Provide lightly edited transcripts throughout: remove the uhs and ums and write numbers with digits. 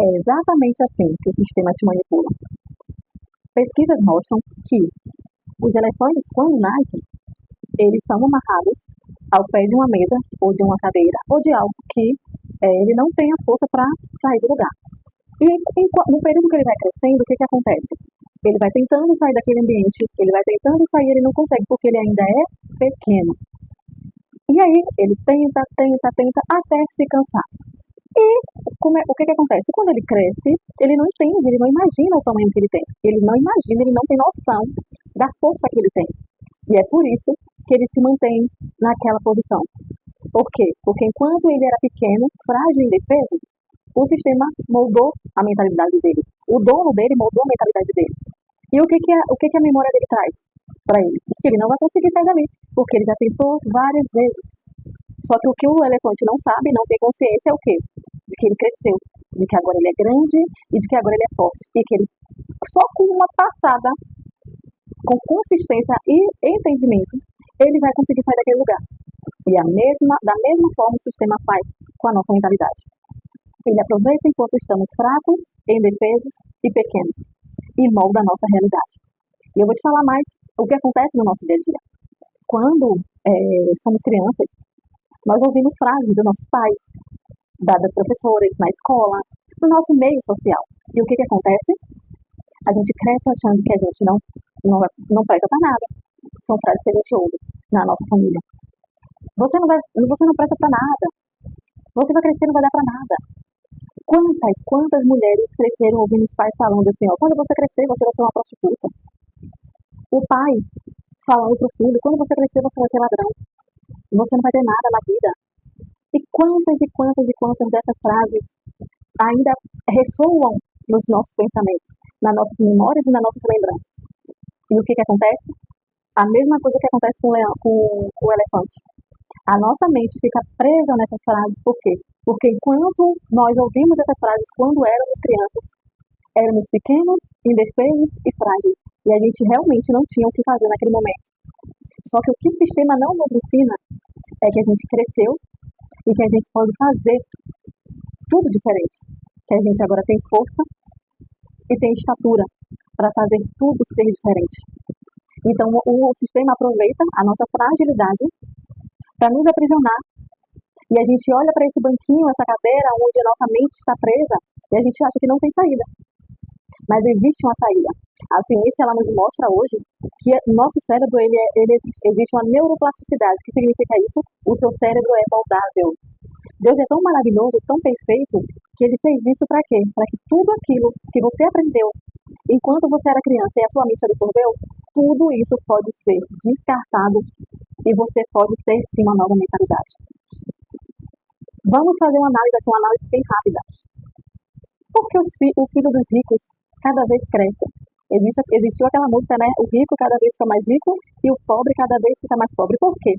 É exatamente assim que o sistema te manipula. Pesquisas mostram que os elefantes, quando nascem, eles são amarrados ao pé de uma mesa, ou de uma cadeira, ou de algo que ele não tenha força para sair do lugar. E no período que ele vai crescendo, o que, que acontece? Ele vai tentando sair daquele ambiente, ele vai tentando sair, ele não consegue, porque ele ainda é pequeno. E aí ele tenta, tenta, tenta, até se cansar. E o que, que acontece? Quando ele cresce, ele não entende, ele não imagina o tamanho que ele tem. Ele não imagina, ele não tem noção da força que ele tem. E é por isso que ele se mantém naquela posição. Por quê? Porque enquanto ele era pequeno, frágil e indefeso, o sistema moldou a mentalidade dele. O dono dele moldou a mentalidade dele. E o que a memória dele traz para ele? Que ele não vai conseguir sair dali, porque ele já tentou várias vezes. Só que o que o elefante não sabe, não tem consciência, é o quê? De que ele cresceu, de que agora ele é grande e de que agora ele é forte. E que ele, só com uma passada, com consistência e entendimento, ele vai conseguir sair daquele lugar. E da mesma forma o sistema faz com a nossa mentalidade. Ele aproveita enquanto estamos fracos, indefesos e pequenos e molda a nossa realidade. E eu vou te falar mais o que acontece no nosso dia a dia. Quando somos crianças, nós ouvimos frases dos nossos pais, das professoras, na escola, no nosso meio social. E o que, que acontece? A gente cresce achando que a gente não presta para nada. São frases que a gente ouve na nossa família. Você não presta para nada. Você vai crescer e não vai dar para nada. Quantas mulheres cresceram ouvindo os pais falando assim, ó, quando você crescer, você vai ser uma prostituta. O pai falando pro filho, quando você crescer, você vai ser ladrão. Você não vai ter nada na vida. E quantas dessas frases ainda ressoam nos nossos pensamentos, nas nossas memórias e nas nossas lembranças. E o que acontece? A mesma coisa que acontece com o elefante. A nossa mente fica presa nessas frases, por quê? Porque enquanto nós ouvimos essas frases quando éramos crianças, éramos pequenos, indefesos e frágeis. E a gente realmente não tinha o que fazer naquele momento. Só que o que o sistema não nos ensina é que a gente cresceu e que a gente pode fazer tudo diferente. Que a gente agora tem força e tem estatura para fazer tudo ser diferente. Então o sistema aproveita a nossa fragilidade para nos aprisionar. E a gente olha para esse banquinho, essa cadeira, onde a nossa mente está presa, e a gente acha que não tem saída. Mas existe uma saída. A ciência ela nos mostra hoje que nosso cérebro existe uma neuroplasticidade. O que significa isso? O seu cérebro é moldável. Deus é tão maravilhoso, tão perfeito, que ele fez isso para quê? Para que tudo aquilo que você aprendeu enquanto você era criança e a sua mente absorveu, tudo isso pode ser descartado e você pode ter sim uma nova mentalidade. Vamos fazer uma análise bem rápida. Por que o filho dos ricos cada vez cresce? Existiu aquela música, né? O rico cada vez fica mais rico e o pobre cada vez fica mais pobre. Por quê?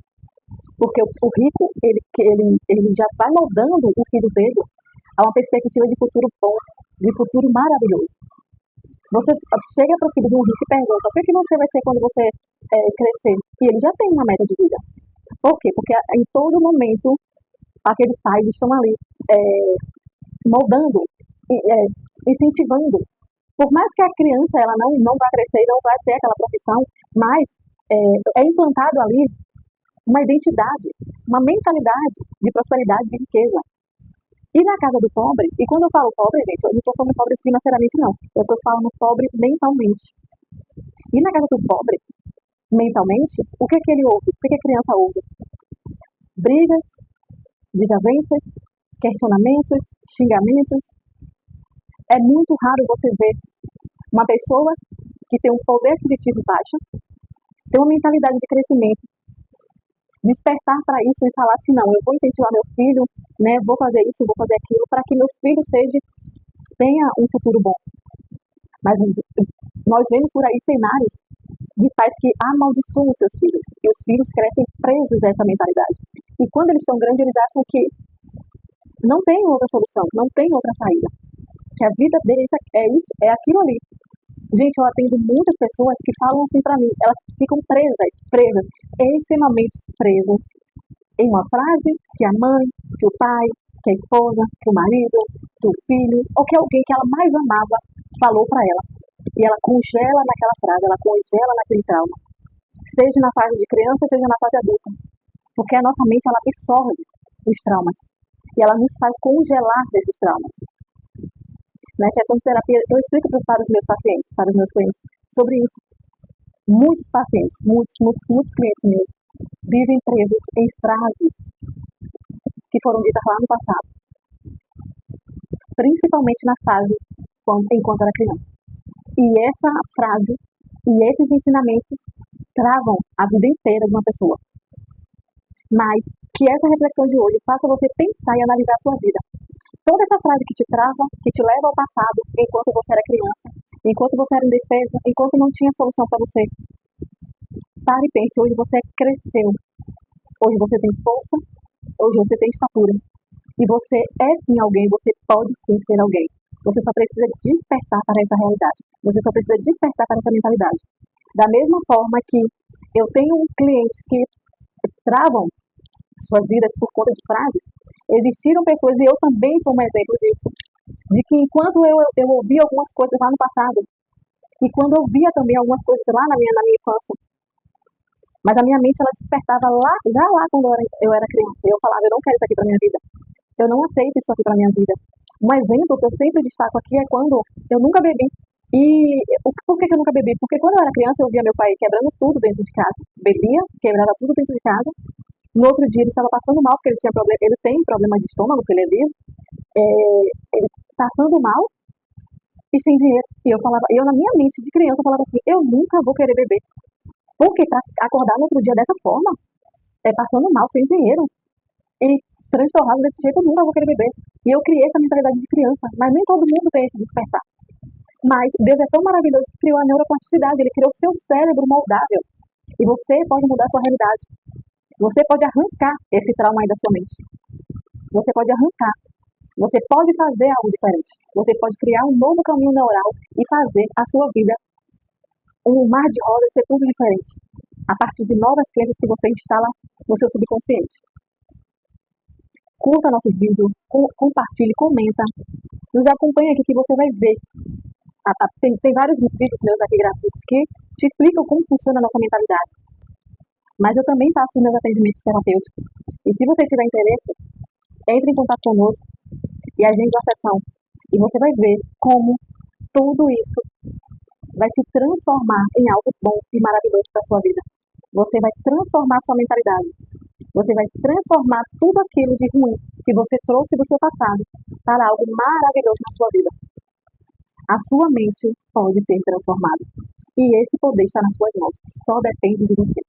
Porque o rico, ele já vai moldando o filho dele a uma perspectiva de futuro bom, de futuro maravilhoso. Você chega para o filho de um rico e pergunta, o que você vai ser quando você crescer? E ele já tem uma meta de vida. Por quê? Porque em todo momento, aqueles pais estão ali moldando, incentivando. Por mais que a criança ela não vá crescer e não vai ter aquela profissão, mas é implantado ali uma identidade, uma mentalidade de prosperidade, de riqueza. E na casa do pobre, e quando eu falo pobre, gente, eu não estou falando pobre financeiramente, não. Eu estou falando pobre mentalmente. E na casa do pobre, mentalmente, o que ele ouve? O que a criança ouve? Brigas, desavenças, questionamentos, xingamentos. É muito raro você ver uma pessoa que tem um poder aquisitivo baixo, tem uma mentalidade de crescimento, despertar para isso e falar assim, não, eu vou incentivar meu filho, né, vou fazer isso, vou fazer aquilo, para que meu filho tenha um futuro bom. Mas nós vemos por aí cenários de pais que amaldiçoam os seus filhos, e os filhos crescem presos a essa mentalidade. E quando eles estão grandes, eles acham que não tem outra solução, não tem outra saída. Que a vida deles é aquilo ali. Gente, eu atendo muitas pessoas que falam assim para mim, elas ficam presas, extremamente presas em uma frase que a mãe, que o pai, que a esposa, que o marido, que o filho, ou que alguém que ela mais amava falou para ela. E ela congela naquela frase, ela congela naquele trauma. Seja na fase de criança, seja na fase adulta. Porque a nossa mente, ela absorve os traumas. E ela nos faz congelar desses traumas. Nas sessões de terapia, eu explico para os meus pacientes, para os meus clientes, sobre isso. Muitos pacientes, muitos clientes meus vivem presos em frases que foram ditas lá no passado, principalmente na fase enquanto era criança. E essa frase e esses ensinamentos travam a vida inteira de uma pessoa. Mas que essa reflexão de hoje faça você pensar e analisar a sua vida. Toda essa frase que te trava, que te leva ao passado enquanto você era criança, enquanto você era indefesa, enquanto não tinha solução para você. Pare e pense, hoje você cresceu. Hoje você tem força, hoje você tem estatura. E você é sim alguém, você pode sim ser alguém. Você só precisa despertar para essa realidade. Você só precisa despertar para essa mentalidade. Da mesma forma que eu tenho clientes que travam suas vidas por conta de frases, existiram pessoas, e eu também sou um exemplo disso, de que enquanto eu ouvia algumas coisas lá no passado, e quando eu via também algumas coisas lá na minha infância, mas a minha mente ela despertava já lá quando eu era criança, e eu falava, eu não quero isso aqui para minha vida, eu não aceito isso aqui para minha vida. Um exemplo que eu sempre destaco aqui é quando eu nunca bebi. E por que eu nunca bebi? Porque quando eu era criança eu via meu pai quebrando tudo dentro de casa, bebia, quebrava tudo dentro de casa. No outro dia ele estava passando mal, porque ele tem problema de estômago, porque ele é vivo, ele passando mal e sem dinheiro. E eu na minha mente de criança falava assim, eu nunca vou querer beber. Porque para acordar no outro dia dessa forma, passando mal, sem dinheiro, e transtornado desse jeito, eu nunca vou querer beber. E eu criei essa mentalidade de criança, mas nem todo mundo tem esse despertar. Mas Deus é tão maravilhoso que criou a neuroplasticidade, ele criou o seu cérebro moldável. E você pode mudar a sua realidade. Você pode arrancar esse trauma aí da sua mente. Você pode arrancar. Você pode fazer algo diferente. Você pode criar um novo caminho neural e fazer a sua vida um mar de rosas ser tudo diferente. A partir de novas crenças que você instala no seu subconsciente. Curta nosso vídeo, compartilhe, comenta. Nos acompanhe aqui que você vai ver. Tem vários vídeos meus aqui gratuitos que te explicam como funciona a nossa mentalidade. Mas eu também faço meus atendimentos terapêuticos. E se você tiver interesse, entre em contato conosco e agende uma sessão. E você vai ver como tudo isso vai se transformar em algo bom e maravilhoso para a sua vida. Você vai transformar a sua mentalidade. Você vai transformar tudo aquilo de ruim que você trouxe do seu passado para algo maravilhoso na sua vida. A sua mente pode ser transformada. E esse poder está nas suas mãos. Só depende de você.